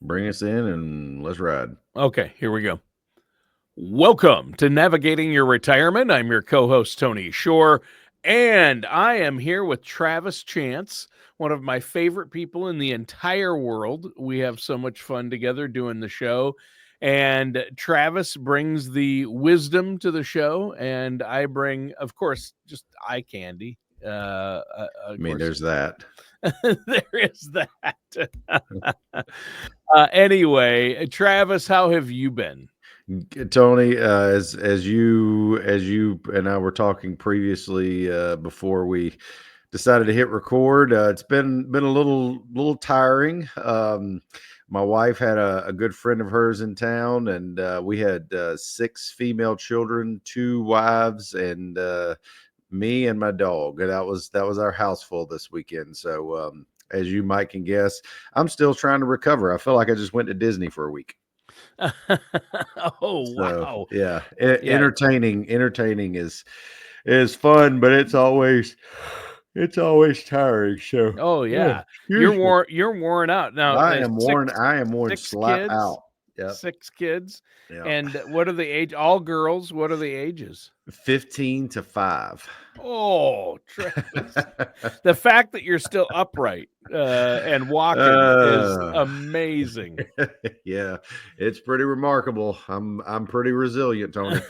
Bring us in and let's ride. Okay, here we go. Welcome to Navigating Your Retirement. I'm your co-host, Tony Shore, and I am here with Travis Chance, one of my favorite people in the entire world. We have so much fun together doing the show, and Travis brings the wisdom to the show, and I bring, of course, just eye candy. I Of mean, course, there's that. there is that. Anyway, Travis, how have you been? Tony, as you and I were talking previously before we decided to hit record, it's been a little tiring. My wife had a good friend of hers in town, and we had 6 female children, 2 wives, and me and my dog. And that was our house full this weekend. So as you might can guess, I'm still trying to recover. I feel like I just went to Disney for a week. Oh, So wow. yeah, Yeah. entertaining is fun, but it's always tiring. So Oh, oh, yeah. excuse me. You're worn out. Now, I am worn. I am worn 6 slap kids? out. Yep. 6 kids? Yep. And what are the age all girls? What are the ages? 15 to 5. Oh, Travis. The fact that you're still upright, and walking is uh, amazing. yeah, it's pretty remarkable. I'm pretty resilient, Tony.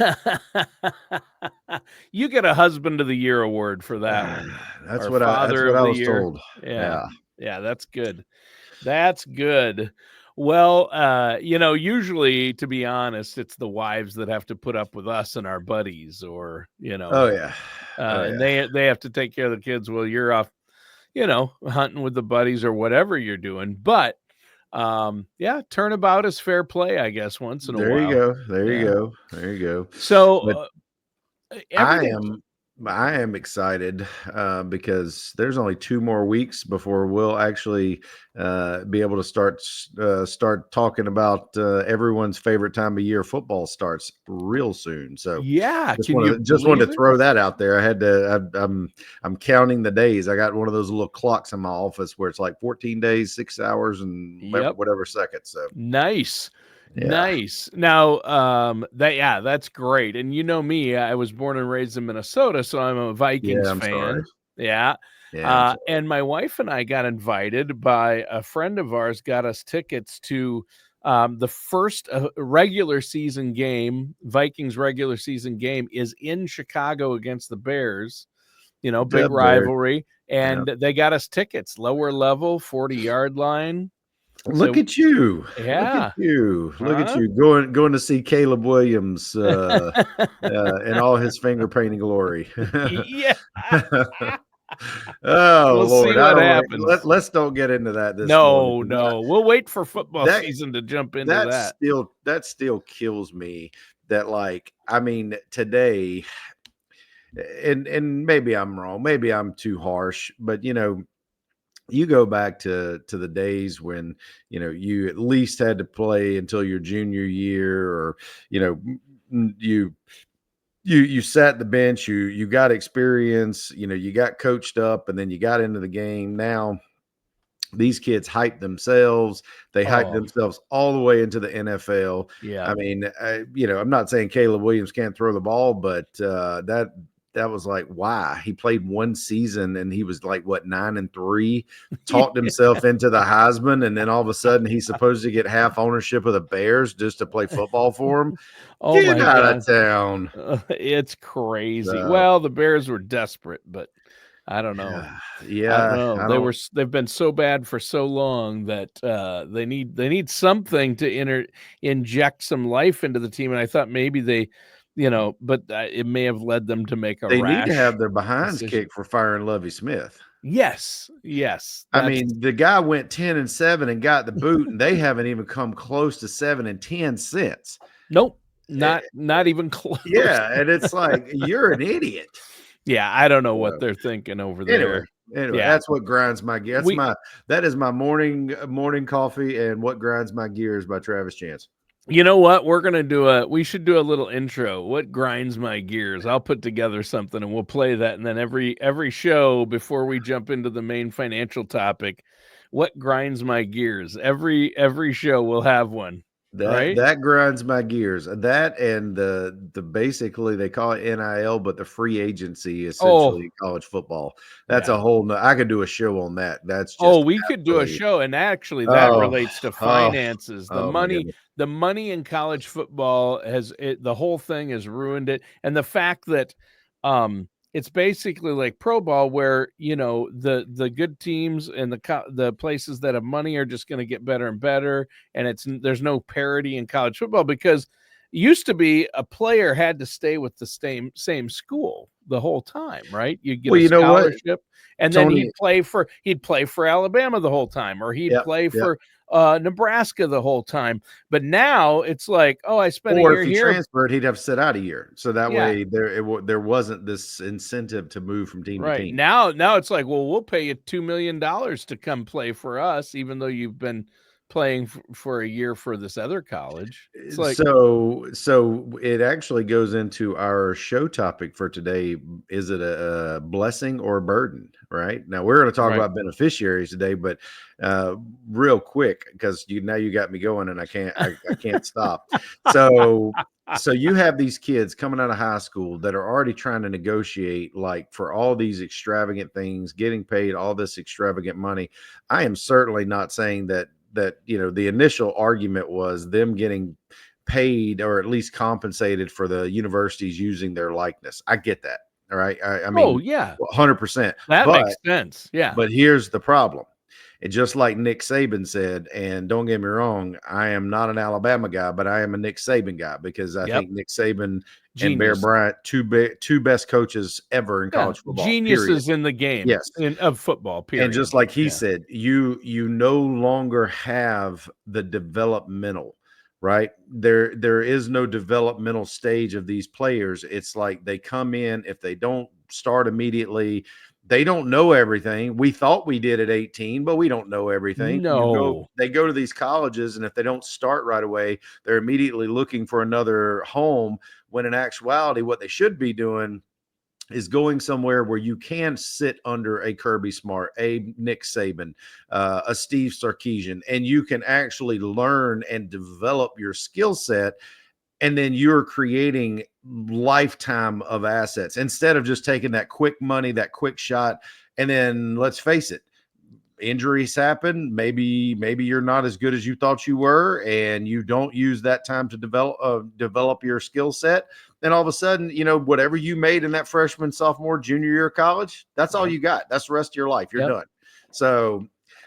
You get a husband of the year award for that one, That's or what I that's father what of I the was year. told. Yeah. Yeah. Yeah, that's good. That's good. Well, usually, to be honest, it's the wives that have to put up with us and our buddies, or, Oh yeah. Oh and yeah. they have to take care of the kids while you're off, hunting with the buddies or whatever you're doing. But yeah, turnabout is fair play, I guess, once in a There you while. go. There you Yeah. go. There you go. So But I everything. am I am excited because there's only 2 more weeks before we'll actually be able to start talking about everyone's favorite time of year. Football starts real soon, so Yeah, just can you wanted believe to it? throw that out there. I had to. I'm counting the days. I got one of those little clocks in my office where it's like 14 days, 6 hours, and Yep. whatever seconds. So Nice. yeah, Nice. Now, that's great. And you know me, I was born and raised in Minnesota, so I'm a Vikings yeah. I'm sorry. fan. Yeah. Yeah, I'm sorry. And my wife and I got invited by a friend of ours, got us tickets to the first regular season game. Vikings regular season game is in Chicago against the Bears, big Dub Bears. rivalry. Yeah. And they got us tickets, lower level, 40-yard line. Look So, at you. Look at yeah. you. Look at Huh? you going to see Caleb Williams in all his finger painting glory. Yeah. Oh We'll see Lord, I what don't want happens. let's don't get into that this morning. No, 'Cause no. We'll wait for football that season to jump into that that. still kills me that, like, I mean, today, and maybe I'm wrong, maybe I'm too harsh, but you go back to the days when you at least had to play until your junior year, or you know you sat the bench, you got experience, you got coached up, and then you got into the game. Now these kids hype themselves. They hype Oh, themselves all the way into the NFL. yeah. I mean, I'm not saying Caleb Williams can't throw the ball, but that was like, why? He played 1 season and he was like, what, 9-3, talked himself into the Heisman, and then all of a sudden he's supposed to get half ownership of the Bears just to play football for him. Oh Get my out God. of town. It's crazy. So, Well, the Bears were desperate, but I don't know. I don't yeah, know. I don't. They've been so bad for so long that they need something to inject some life into the team. And I thought maybe but it may have led them to make a They need to rash have their behinds decision. kicked for firing Lovie Smith. Yes, yes, I that's mean, the guy went 10-7 and got the boot, and they haven't even come close to 7-10 since. nope, Eh, not even close. yeah, and it's like, you're an idiot. Yeah, I don't know what So, they're thinking over anyway, there. anyway, Yeah, that's what grinds my gears. we That is my morning coffee, and what grinds my gears by Travis Chance. You know what? We should do a little intro. What grinds my gears? I'll put together something and we'll play that. And then every show before we jump into the main financial topic, what grinds my gears. Every show will have one, That right? that grinds my gears. That and the basically they call it NIL, but the free agency essentially Oh, in college football. That's a yeah. whole no I could do a show on that. That's Oh, just we could do a absolutely show, and actually that oh, relates to oh, finances. oh my goodness. The money in college football the whole thing has ruined it. And the fact that it's basically like pro ball where, the good teams and the places that have money are just going to get better and better, and there's no parity in college football because it used to be a player had to stay with the same school the whole time, right? You get Well, a you know what, scholarship, and then Tony? he'd play for Alabama the whole time, or he'd Yep, play yep. for Nebraska the whole time. But now it's like, oh, I spent a Or year if he here. transferred, he'd have to sit out a year. So that Yeah, way there wasn't this incentive to move from team to right. team. Now it's like, well, we'll pay you $2 million to come play for us, even though you've been playing for a year for this other college. It's like, So it actually goes into our show topic for today. Is it a blessing or a burden? Right now, we're going to talk right. about beneficiaries today, but real quick because you got me going, and I can't stop. So so you have these kids coming out of high school that are already trying to negotiate like for all these extravagant things, getting paid all this extravagant money. I am certainly not saying that the initial argument was them getting paid or at least compensated for the universities using their likeness. I get that. All right. I Oh mean, yeah, 100%. that But makes sense. Yeah. but here's the problem. And just like Nick Saban said, and don't get me wrong, I am not an Alabama guy, but I am a Nick Saban guy because I Yep. think Nick Saban and Bear Genius. Bryant, two best coaches ever in Yeah. college football, period. Geniuses in the game Yes. of football. And Period. just like he Yeah. said, you no longer have the developmental, right? There is no developmental stage of these players. It's like they come in, if they don't start immediately, they don't know everything. We thought we did at 18, but we don't know everything. No. They go to these colleges, and if they don't start right away, they're immediately looking for another home, when in actuality, what they should be doing is going somewhere where you can sit under a Kirby Smart, a Nick Saban, a Steve Sarkisian, and you can actually learn and develop your skill set. And then you're creating lifetime of assets instead of just taking that quick money, that quick shot. And then let's face it, injuries happen. Maybe you're not as good as you thought you were, and you don't use that time to develop your skill set. Then all of a sudden, whatever you made in that freshman, sophomore, junior year of college, that's all Yep. you got. That's the rest of your life. You're Yep. done. So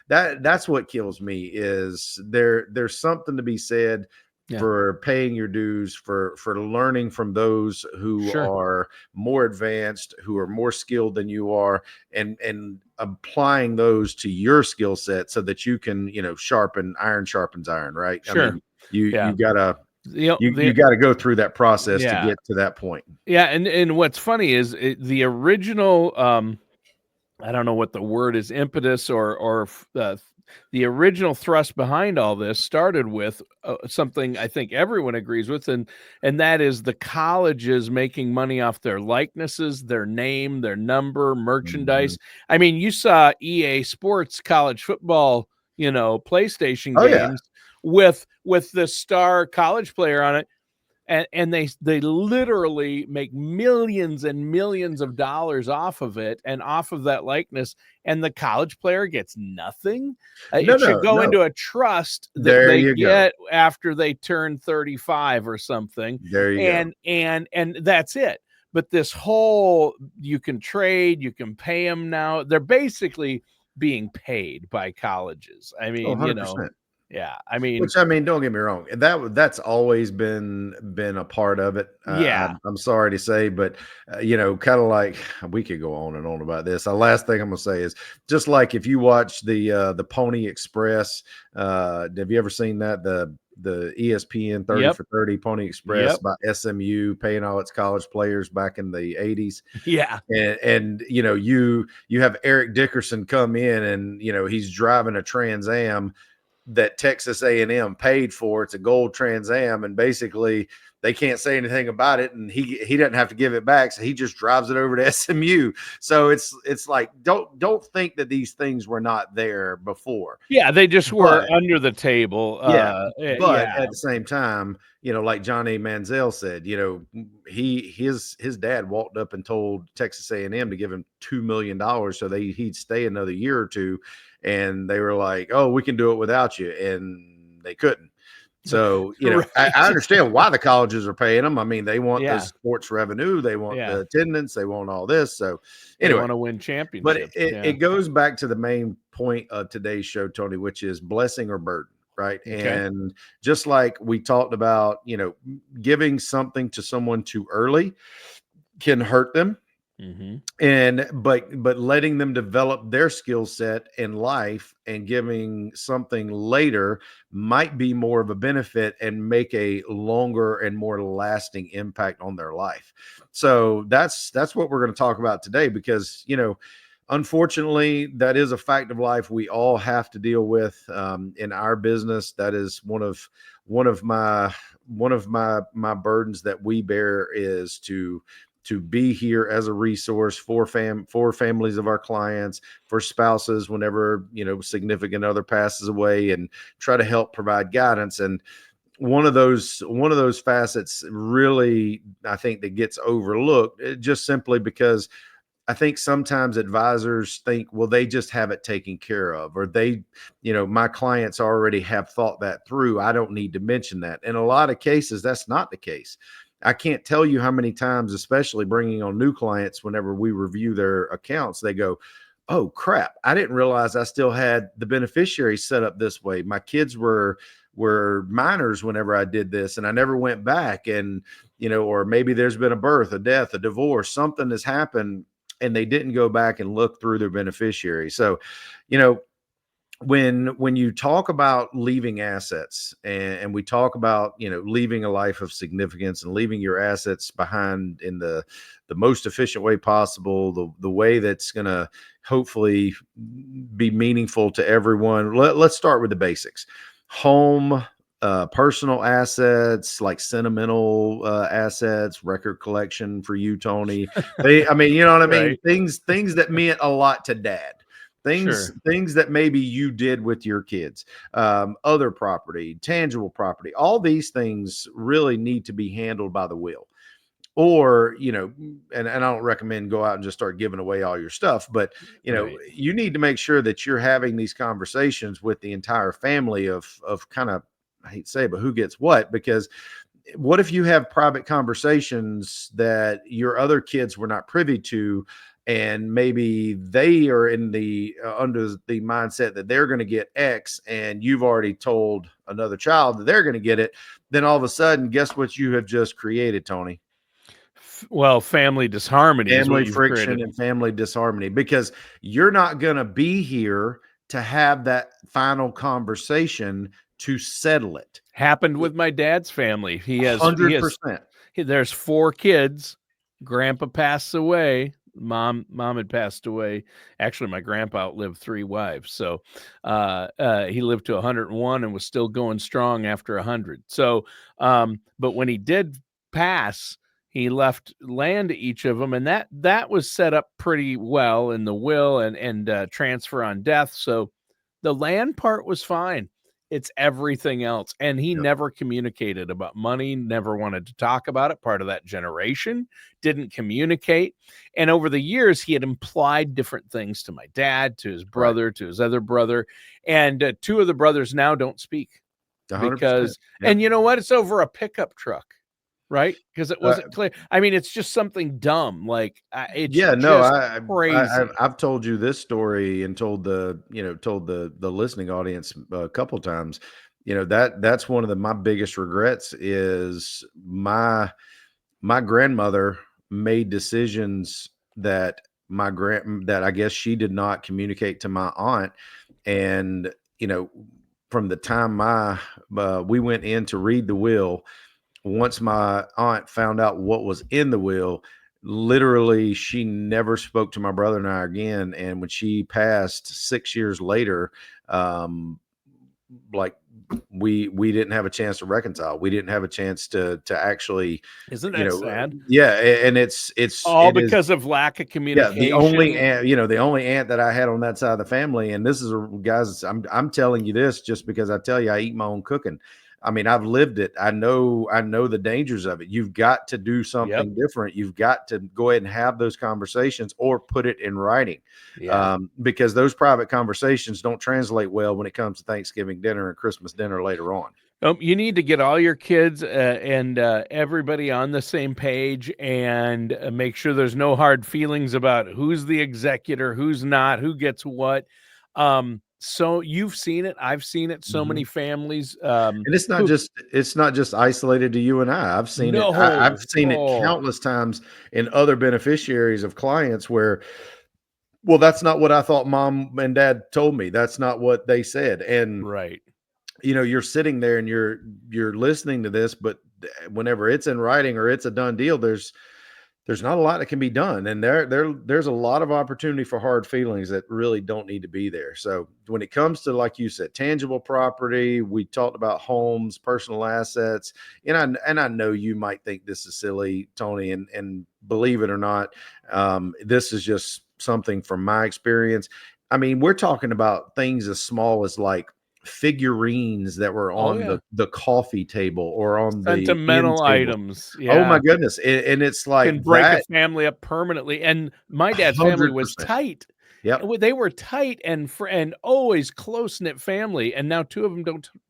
that's what kills me. Is there's something to be said Yeah. for paying your dues, for learning from those who Sure. are more advanced, who are more skilled than you are, and applying those to your skill set so that you can sharpen iron sharpens iron, right? I Sure. mean, you Yeah. you gotta you The got to go through that process to yeah. get to that point. Yeah, and what's funny is the original I don't know what the word is, impetus the original thrust behind all this started with something I think everyone agrees with, and that is the colleges making money off their likenesses, their name, their number, Mhm. merchandise. I mean, you saw EA Sports college football, PlayStation Oh yeah. games with the star college player on it, and they literally make millions and millions of dollars off of it and off of that likeness, and the college player gets nothing. No, It should no, go no. into a trust that There they you go. get after they turn 35 or something, There you go. and that's it. But this whole, you can trade, you can pay them now, they're basically being paid by colleges. I Oh, mean, 100%. yeah, I mean, Which, I mean, don't get me wrong, that's always been a part of it. yeah. I'm sorry to say, but kind of like we could go on and on about this. The last thing I'm gonna say is just like if you watch the Pony Express. Have you ever seen that the ESPN 30 Yep. for 30 Pony Express Yep. by SMU paying all its college players back in the 80s? Yeah. And you have Eric Dickerson come in, and he's driving a Trans Am that Texas A&M paid for. It's a gold Trans Am, and basically they can't say anything about it, and he doesn't have to give it back, so he just drives it over to SMU. So it's like, don't think that these things were not there before. Yeah, they just were But under the table. yeah, but Yeah. at the same time, like Johnny Manziel said, his dad walked up and told Texas A&M to give him $2 million so he'd stay another year or two, and they were like, "Oh, we can do it without you," and they couldn't. So, I Right. understand why the colleges are paying them. I mean, they want the Yeah. sports revenue, they want Yeah. the attendance, they want all this. So, They anyway, want to win but championships. it Yeah. goes back to the main point of today's show, Tony, which is blessing or burden, right? Okay. And just like we talked about, giving something to someone too early can hurt them, Mm-hmm. and but letting them develop their skill set in life and giving something later might be more of a benefit and make a longer and more lasting impact on their life. So that's what we're going to talk about today, because unfortunately, that is a fact of life we all have to deal with in our business. That is one of my burdens that we bear, is to be here as a resource for families of our clients, for spouses whenever significant other passes away, and try to help provide guidance. And one of those facets, really, I think, that gets overlooked, just simply because I think sometimes advisors think, well, they just have it taken care of, or my clients already have thought that through. I don't need to mention that. In a lot of cases, that's not the case. I can't tell you how many times, especially bringing on new clients, whenever we review their accounts, they go, "Oh crap, I didn't realize I still had the beneficiary set up this way. My kids were minors whenever I did this, and I never went back." And or maybe there's been a birth, a death, a divorce, something has happened, and they didn't go back and look through their beneficiary. So, you know, when you talk about leaving assets, and we talk about leaving a life of significance and leaving your assets behind in the most efficient way possible, the way that's going to hopefully be meaningful to everyone, let's start with the basics. Home, personal assets, like sentimental assets, record collection for you, Tony. I mean, you know what I mean? Right. Things that meant a lot to dad. Things Sure. things that maybe you did with your kids, other property, tangible property. All these things really need to be handled by the will. Or, and I don't recommend go out and just start giving away all your stuff, but Right. you need to make sure that you're having these conversations with the entire family of kind of, I hate to say it, but who gets what. Because what if you have private conversations that your other kids were not privy to, and maybe they are in the under the mindset that they're going to get X, and you've already told another child that they're going to get it? Then all of a sudden, guess what you have just created, Tony? Well, family disharmony is what Family you've friction created. and family disharmony, because you're not going to be here to have that final conversation to settle it. Happened with my dad's family. He has 100%. there's 4 kids. Grandpa passed away. Mom had passed away. Actually, my grandpa outlived 3 wives. So he lived to 101 and was still going strong after 100. So but when he did pass, he left land to each of them, and that was set up pretty well in the will and transfer on death. So the land part was fine. It's everything else. And he Yep. never communicated about money, never wanted to talk about it. Part of that generation didn't communicate. And over the years, he had implied different things to my dad, to his Right. brother, to his other brother. And 2 of the brothers now don't speak 100%. because, Yep. and you know what? It's over a pickup truck. Right? Because it Uh, wasn't clear. I mean, it's just something dumb. Like it's yeah, no, just I've crazy. I've told you this story and told the listening audience a couple times. That's one of my biggest regrets, is my grandmother made decisions that that I guess she did not communicate to my aunt. And from the time we went in to read the will, once my aunt found out what was in the will, literally she never spoke to my brother and I again. And when she passed 6 years later, like we didn't have a chance to reconcile. We didn't have a chance to actually, Isn't that sad? yeah, and All it is. because of lack of Yeah, the only communication. aunt, the only aunt that I had on that side of the family, and this is guys, I'm telling you this just because I tell you I eat my own cooking. I mean, I've lived it. I know the dangers of it. You've got to do Yep. something different. You've got to go ahead and have those conversations or put it in writing, Yeah. because those private conversations don't translate well when it comes to Thanksgiving dinner and Christmas dinner later on. You need to get all your kids and everybody on the same page and make sure there's no hard feelings about who's the executor, who's not, who gets what. So you've seen it. I've seen it. So many Mhm. families. And Who, it's not just isolated to you and I. I've seen it. I've no. seen it Oh, countless times in other beneficiaries of clients where, well, that's not what I thought mom and dad told me. That's not what they said. And right. you're sitting there and you're listening to this, but whenever it's in writing or it's a done deal, there's not a lot that can be done, and there's a lot of opportunity for hard feelings that really don't need to be there. So when it comes to, like you said, tangible property, we talked about homes, personal assets, and I know you might think this is silly, Tony, and believe it or not, this is just something from my experience. I mean, we're talking about things as small as like figurines that were Oh on yeah. the coffee table or on the end Sentimental table. items. Oh Yeah. my goodness, and it's like Can break a that. family up permanently. And my dad's family was 100%. tight. Yep, They were tight and always close knit family. And now two of them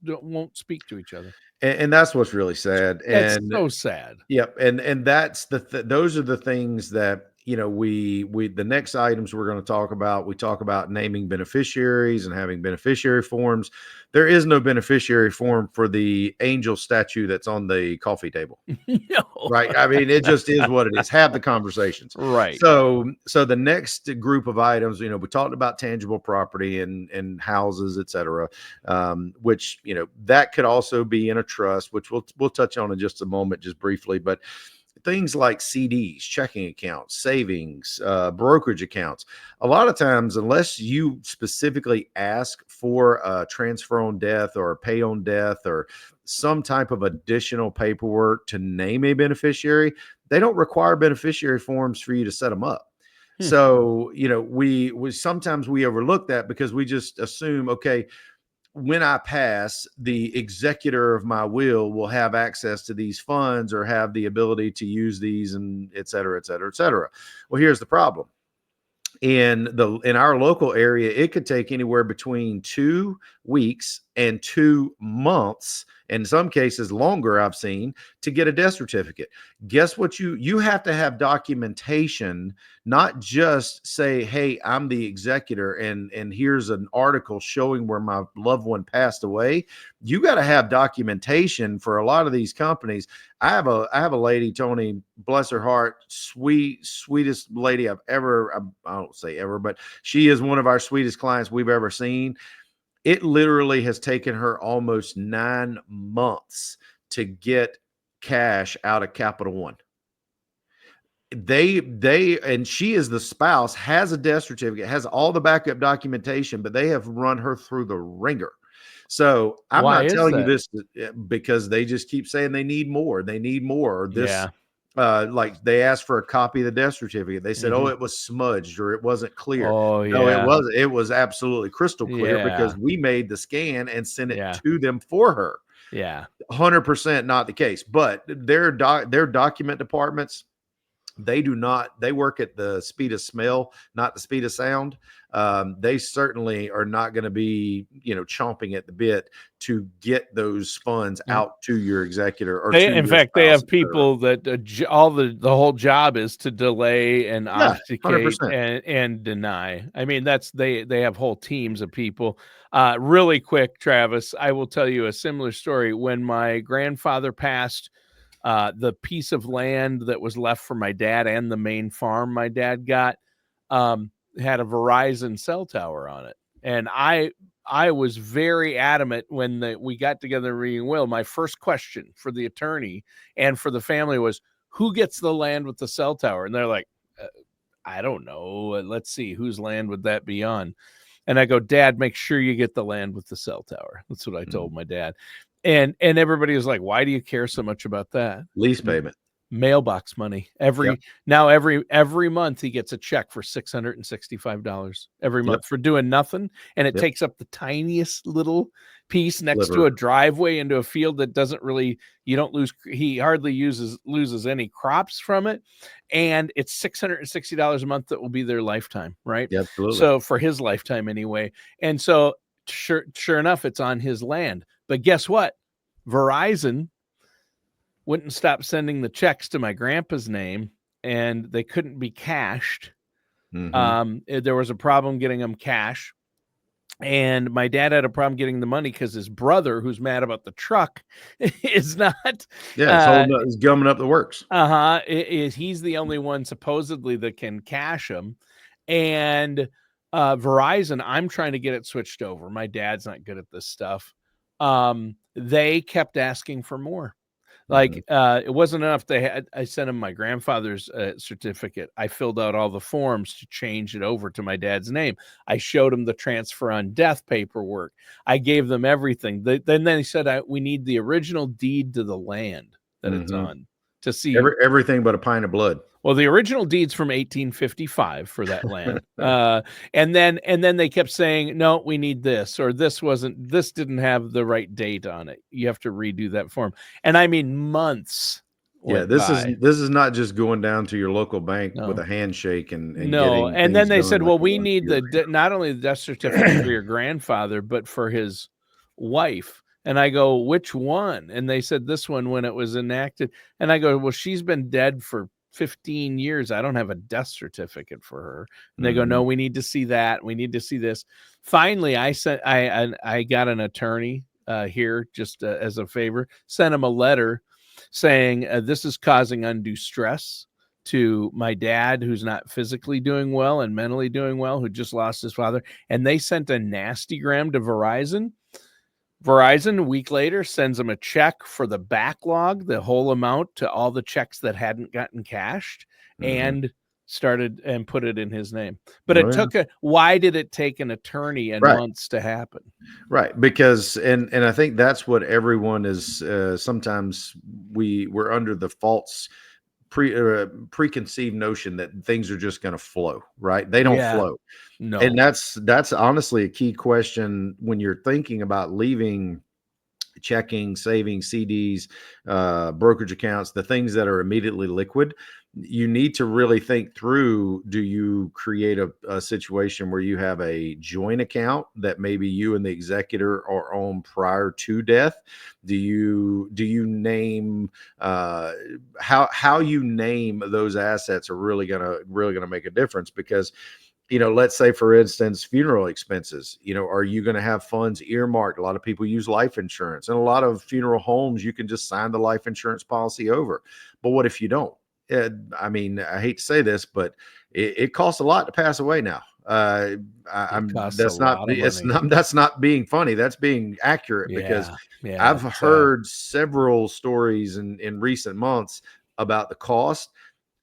won't speak to each other. and that's what's really sad, That's and so sad. yep, and that's those are the things that, we the next items we're gonna talk about, we talk about naming beneficiaries and having beneficiary forms. There is no beneficiary form for the angel statue that's on the coffee table. No. Right. I mean, it just is what it is. Have the conversations. Right. So the next group of items, we talked about tangible property and houses, et cetera, which, that could also be in a trust, which we'll touch on in just a moment, just briefly. But things like CDs, checking accounts, savings, brokerage accounts. A lot of times, unless you specifically ask for a transfer on death or a pay on death or some type of additional paperwork to name a beneficiary, they don't require beneficiary forms for you to set them up. Hmm. So, we sometimes we overlook that because we just assume, okay, when I pass, the executor of my will have access to these funds or have the ability to use these, and et cetera, et cetera, et cetera. Well, here's the problem. In our local area, it could take anywhere between 2 weeks and 2 months, in some cases longer, I've seen, to get a death certificate. Guess what? You have to have documentation, not just say, hey, I'm the executor and here's an article showing where my loved one passed away. You got to have documentation for a lot of these companies. I have a lady, Tony, bless her heart, sweetest lady I've ever, I don't say ever, but she is one of our sweetest clients we've ever seen. It literally has taken her almost 9 months to get cash out of Capital One. And she is the spouse, has a death certificate, has all the backup documentation, but they have run her through the ringer. So I'm Why not is telling you that? this because they just keep saying they need more. They need more. Or this, Yeah. like they asked for a copy of the death certificate. They said, "Oh, Hmm. it was smudged or it wasn't clear." Oh No, it yeah. wasn't. It was absolutely crystal clear Yeah. because we made the scan and sent it Yeah. to them for her. Yeah. 100% not the case, but their document departments, they work at the speed of smell, not the speed of sound. They certainly are not going to be, chomping at the bit to get those funds out to your executor or They to in your fact, they spouse, have etc. people that, all the whole job is to delay and Yeah, obfuscate 100%. and deny. I mean, that's they have whole teams of people. Really quick, Travis, I will tell you a similar story. When my grandfather passed, the piece of land that was left for my dad and the main farm my dad got, had a Verizon cell tower on it. And I was very adamant when we got together reading will. My first question for the attorney and for the family was, "Who gets the land with the cell tower?" And they're like, "I don't know. Let's see, whose land would that be on?" And I go, Dad, make sure you get the land with the cell tower. That's what I told my dad. And everybody was like, why do you care so much about that? Lease payment. Mailbox money. Yep. Every month he gets a check for $665 every Yep. month for doing nothing, and it Yep. takes up the tiniest little piece next to Sliver. a driveway into a field that doesn't really, you don't lose, he hardly loses any crops from it, and it's $660 a month that will be their lifetime, right? Yeah, absolutely. So for his lifetime anyway. And so sure enough, it's on his land. But guess what? Verizon wouldn't stop sending the checks to my grandpa's name, and they couldn't be cashed. There was a problem getting them cash, and my dad had a problem getting the money because his brother, who's mad about the truck, is not. Yeah, it's gumming up the works. He's the only one supposedly that can cash them, and Verizon, I'm trying to get it switched over. My dad's not good at this stuff. They kept asking for more. Like, it wasn't enough. I sent him my grandfather's certificate. I filled out all the forms to change it over to my dad's name. I showed him the transfer on death paperwork. I gave them everything. Then they said, we need the original deed to the land that it's on to see. Everything but a pint of blood. Well, the original deed's from 1855 for that land. And then they kept saying, no, we need this, or this didn't have the right date on it. You have to redo that form. And I mean, months. Yeah, this is not just going down to your local bank with a handshake and no. getting And then they things said, done well, like we need not only the death certificate for your grandfather, but for his wife. And I go, which one? And they said this one when it was enacted. And I go, well, she's been dead for 15 years. I don't have a death certificate for her. And they go, no, we need to see that. We need to see this. Finally, I got an attorney here just as a favor, sent him a letter saying this is causing undue stress to my dad, who's not physically doing well and mentally doing well, who just lost his father. And they sent a nastygram to Verizon. Verizon, a week later, sends him a check for the backlog, the whole amount to all the checks that hadn't gotten cashed, and put it in his name. But why did it take an attorney and months to happen? Right. Because, and I think that's what everyone is, sometimes we're under the false preconceived notion that things are just going to flow, right? They don't flow. No. And that's honestly a key question when you're thinking about leaving checking, savings, CDs, brokerage accounts, the things that are immediately liquid. You need to really think through, do you create a situation where you have a joint account that maybe you and the executor are on prior to death? Do you name how you name those assets are really gonna make a difference? Because, let's say, for instance, funeral expenses, are you going to have funds earmarked? A lot of people use life insurance, and a lot of funeral homes, you can just sign the life insurance policy over. But what if you don't? I mean, I hate to say this, but it costs a lot to pass away now. That's not being funny. That's being accurate, because I've heard several stories in recent months about the cost.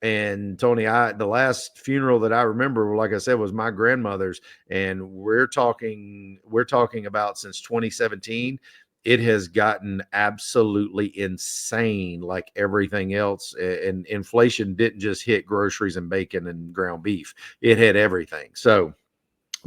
And Tony, the last funeral that I remember, like I said, was my grandmother's, and we're talking about since 2017. It has gotten absolutely insane, like everything else. And inflation didn't just hit groceries and bacon and ground beef; it hit everything. So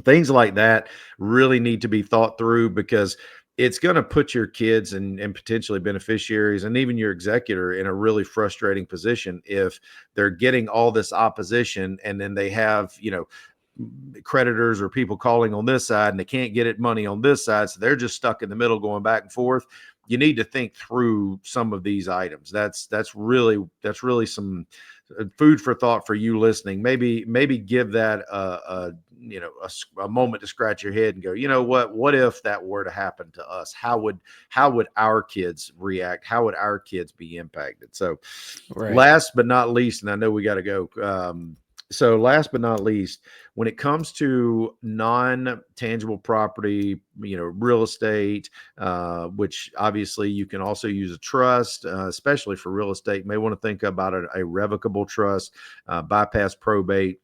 things like that really need to be thought through, because it's going to put your kids and potentially beneficiaries and even your executor in a really frustrating position if they're getting all this opposition, and then they have, creditors or people calling on this side, and they can't get it money on this side. So they're just stuck in the middle going back and forth. You need to think through some of these items. That's really some food for thought for you listening. Maybe give that a moment to scratch your head and go, what if that were to happen to us? How would our kids react? How would our kids be impacted? So last but not least, and I know we got to go. So last but not least, when it comes to non-tangible property, real estate, which obviously you can also use a trust, especially for real estate. You may want to think about a revocable trust, bypass probate.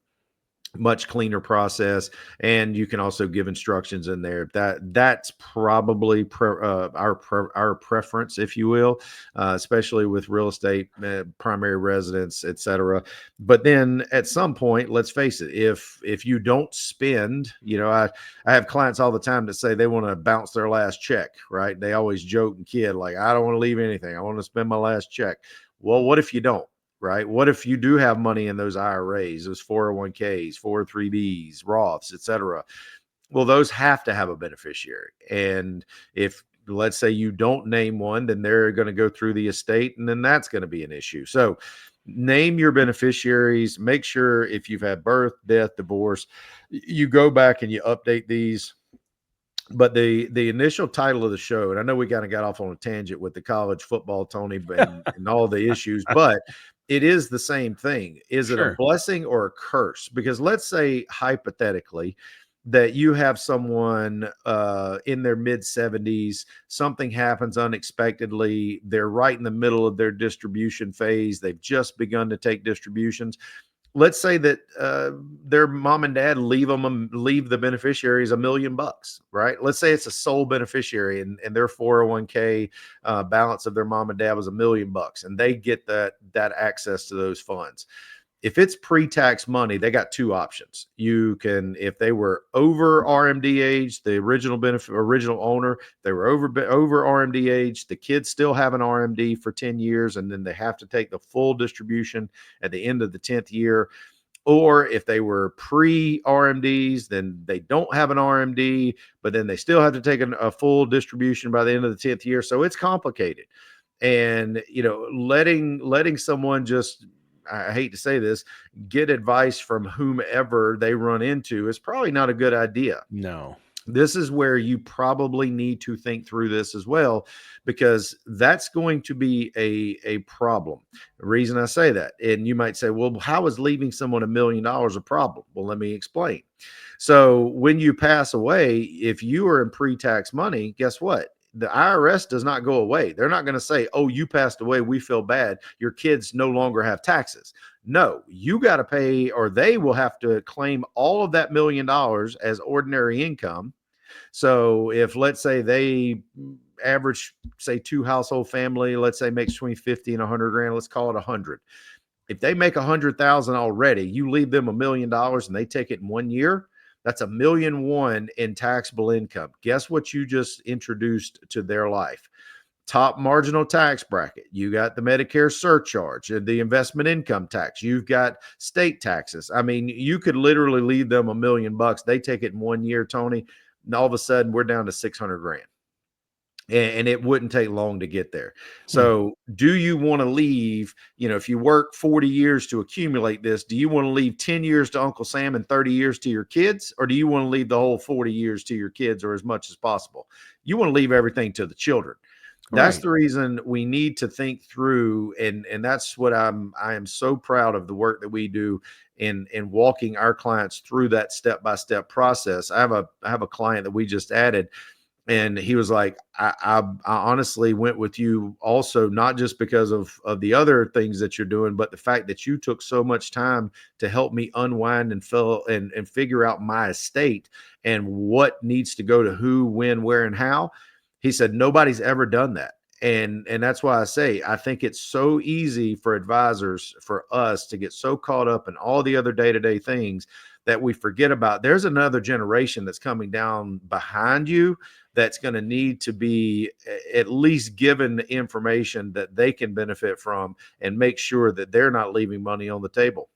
much cleaner process, and you can also give instructions in there. That's probably our preference, if you will, especially with real estate, primary residence, etc. But then at some point, let's face it, if you don't spend, I have clients all the time that say they want to bounce their last check, right? They always joke and kid like, I don't want to leave anything, I want to spend my last check. Well, what if you don't? Right? What if you do have money in those IRAs, those 401ks, 403bs, Roths, etc.? Well, those have to have a beneficiary. And if, let's say, you don't name one, then they're going to go through the estate, and then that's going to be an issue. So name your beneficiaries. Make sure if you've had birth, death, divorce, you go back and you update these. But the initial title of the show, and I know we kind of got off on a tangent with the college football, Tony, and all the issues, but it is the same thing. Is it a Sure. blessing or a curse? Because let's say hypothetically that you have someone in their mid 70s, something happens unexpectedly, they're right in the middle of their distribution phase, they've just begun to take distributions. Let's say that their mom and dad leave the beneficiaries $1,000,000, right? Let's say it's a sole beneficiary, and their 401k balance of their mom and dad was $1,000,000, and they get that access to those funds. If it's pre-tax money, they got two options. You can, if they were over RMD age, the original owner, they were over RMD age, the kids still have an RMD for 10 years, and then they have to take the full distribution at the end of the 10th year. Or if they were pre-RMDs, then they don't have an RMD, but then they still have to take a full distribution by the end of the 10th year. So it's complicated. And, letting someone just, I hate to say this, get advice from whomever they run into is probably not a good idea. No. This is where you probably need to think through this as well, because that's going to be a problem. The reason I say that, and you might say, well, how is leaving someone $1,000,000 a problem? Well, let me explain. So when you pass away, if you are in pre-tax money, guess what? The IRS does not go away. They're not going to say, oh, you passed away, we feel bad, your kids no longer have taxes. No, you got to pay, or they will have to claim all of that $1,000,000 as ordinary income. So if, let's say, they average, say, two household family, let's say makes between 50 and 100 grand, let's call it 100. If they make 100,000 already, you leave them $1,000,000 and they take it in 1 year, that's $1,100,000 in taxable income. Guess what you just introduced to their life? Top marginal tax bracket. You got the Medicare surcharge, the investment income tax. You've got state taxes. I mean, you could literally leave them $1,000,000. They take it in 1 year, Tony, and all of a sudden we're down to 600 grand. And it wouldn't take long to get there. Hmm. So do you want to leave, if you work 40 years to accumulate this, do you want to leave 10 years to Uncle Sam and 30 years to your kids? Or do you want to leave the whole 40 years to your kids, or as much as possible? You want to leave everything to the children. That's Right. the reason we need to think through, and that's what I am so proud of the work that we do in walking our clients through that step-by-step process. I have a client that we just added, and he was like, I honestly went with you also, not just because of the other things that you're doing, but the fact that you took so much time to help me unwind and figure out my estate and what needs to go to who, when, where, and how. He said nobody's ever done that. And that's why I say I think it's so easy for advisors, for us, to get so caught up in all the other day-to-day things that we forget about there's another generation that's coming down behind you that's going to need to be at least given the information that they can benefit from, and make sure that they're not leaving money on the table.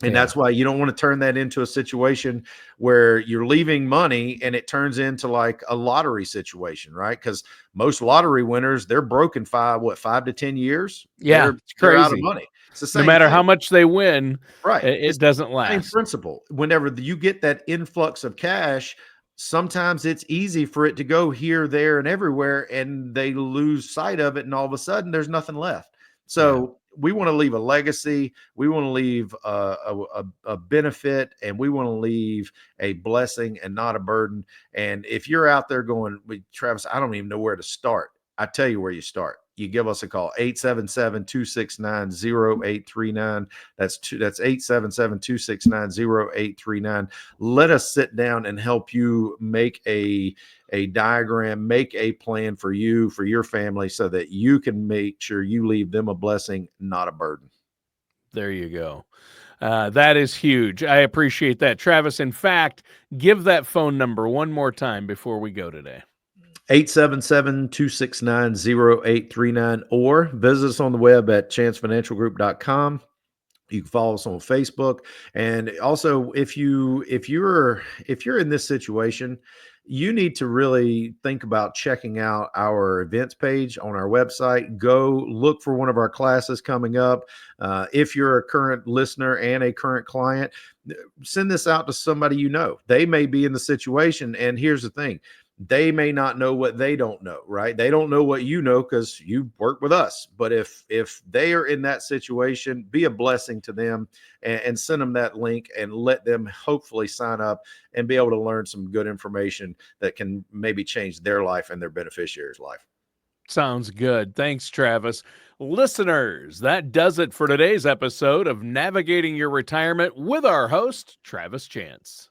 And Yeah. that's why you don't want to turn that into a situation where you're leaving money and it turns into like a lottery situation, right? Because most lottery winners, they're broken 5 to 10 years. Yeah. It's They're out of crazy. money. It's the No same matter how thing. much they win, Right. it It's doesn't the same last. principle. Whenever you get that influx of cash, sometimes it's easy for it to go here, there, and everywhere, and they lose sight of it, and all of a sudden there's nothing left. Yeah. So we want to leave a legacy. We want to leave a benefit, and we want to leave a blessing and not a burden. And if you're out there going, Travis, I don't even know where to start. I tell you where you start. You give us a call, 877-269-0839. That's 877-269-0839. Let us sit down and help you make a diagram, make a plan for you, for your family, so that you can make sure you leave them a blessing, not a burden. There you go. That is huge. I appreciate that, Travis. In fact, give that phone number one more time before we go today. 877-269-0839, or visit us on the web at chancefinancialgroup.com. You can follow us on Facebook. And also, if you're in this situation, you need to really think about checking out our events page on our website. Go look for one of our classes coming up. If you're a current listener and a current client, send this out to somebody you know. They may be in the situation. And here's the thing, they may not know what they don't know, right? They don't know what you know because you work with us. But if they are in that situation, be a blessing to them, and send them that link and let them hopefully sign up and be able to learn some good information that can maybe change their life and their beneficiary's life. Sounds good. Thanks, Travis. Listeners, that does it for today's episode of Navigating Your Retirement with our host, Travis Chance.